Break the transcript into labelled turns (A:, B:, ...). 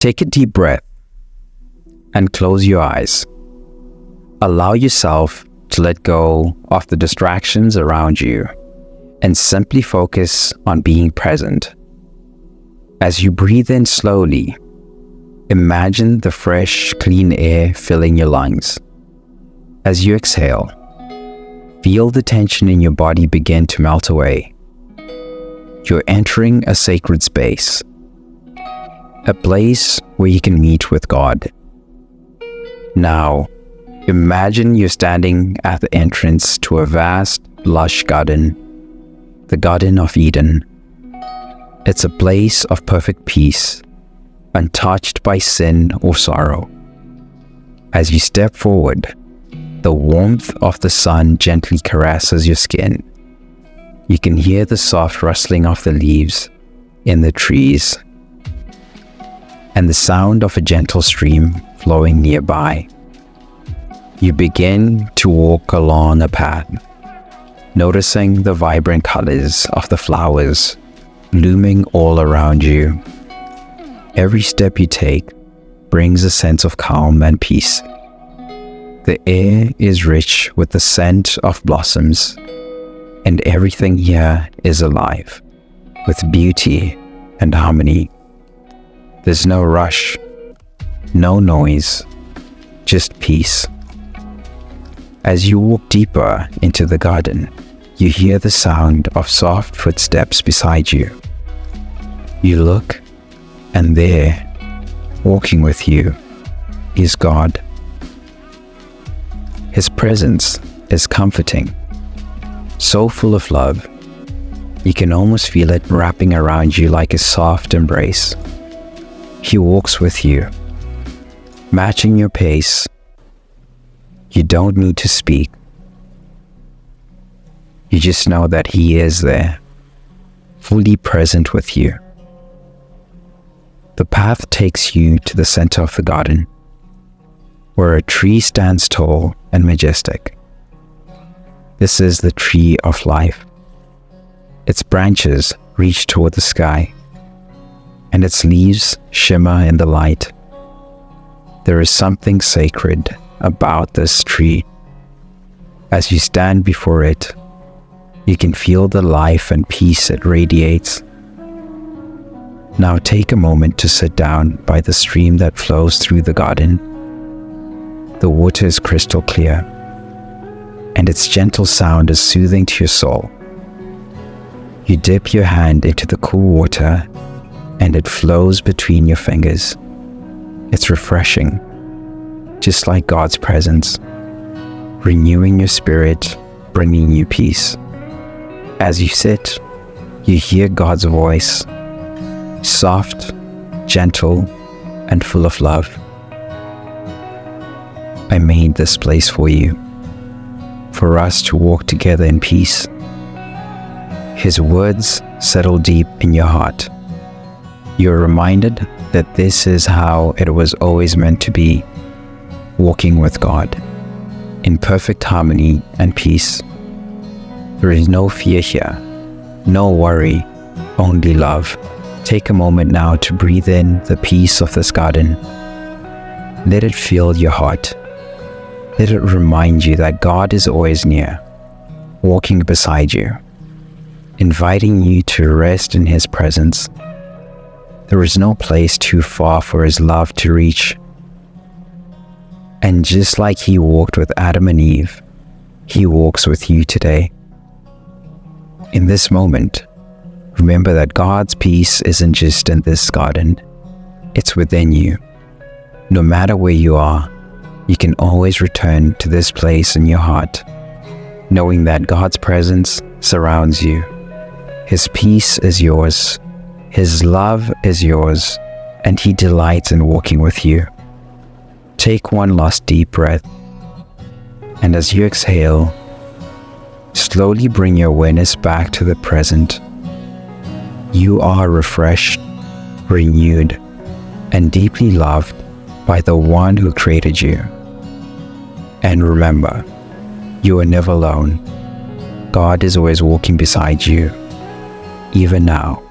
A: Take a deep breath and close your eyes. Allow yourself to let go of the distractions around you and simply focus on being present. As you breathe in slowly, imagine the fresh, clean air filling your lungs. As you exhale, feel the tension in your body begin to melt away. You're entering a sacred space, a place where you can meet with God. Now, imagine you're standing at the entrance to a vast, lush garden, the Garden of Eden. It's a place of perfect peace, untouched by sin or sorrow. As you step forward, the warmth of the sun gently caresses your skin. You can hear the soft rustling of the leaves in the trees and the sound of a gentle stream flowing nearby. You begin to walk along a path, noticing the vibrant colors of the flowers blooming all around you. Every step you take brings a sense of calm and peace. The air is rich with the scent of blossoms, and everything here is alive with beauty and harmony. There's no rush, no noise, just peace. As you walk deeper into the garden, you hear the sound of soft footsteps beside you. You look, and there, walking with you, is God. His presence is comforting, so full of love. You can almost feel it wrapping around you like a soft embrace. He walks with you, matching your pace. You don't need to speak. You just know that He is there, fully present with you. The path takes you to the center of the garden, where a tree stands tall and majestic. This is the tree of life. Its branches reach toward the sky, and its leaves shimmer in the light. There is something sacred about this tree. As you stand before it, you can feel the life and peace it radiates. Now take a moment to sit down by the stream that flows through the garden. The water is crystal clear, and its gentle sound is soothing to your soul. You dip your hand into the cool water, and it flows between your fingers. It's refreshing, just like God's presence, renewing your spirit, bringing you peace. As you sit, you hear God's voice, soft, gentle, and full of love. I made this place for you, for us to walk together in peace. His words settle deep in your heart. You're reminded that this is how it was always meant to be, walking with God, in perfect harmony and peace. There is no fear here, no worry, only love. Take a moment now to breathe in the peace of this garden. Let it fill your heart. Let it remind you that God is always near, walking beside you, inviting you to rest in His presence. There is no place too far for His love to reach. And just like He walked with Adam and Eve, He walks with you today. In this moment, remember that God's peace isn't just in this garden, it's within you. No matter where you are, you can always return to this place in your heart, knowing that God's presence surrounds you. His peace is yours, His love is yours, and He delights in walking with you. Take one last deep breath, and as you exhale, slowly bring your awareness back to the present. You are refreshed, renewed, and deeply loved by the One who created you. And remember, you are never alone. God is always walking beside you, even now.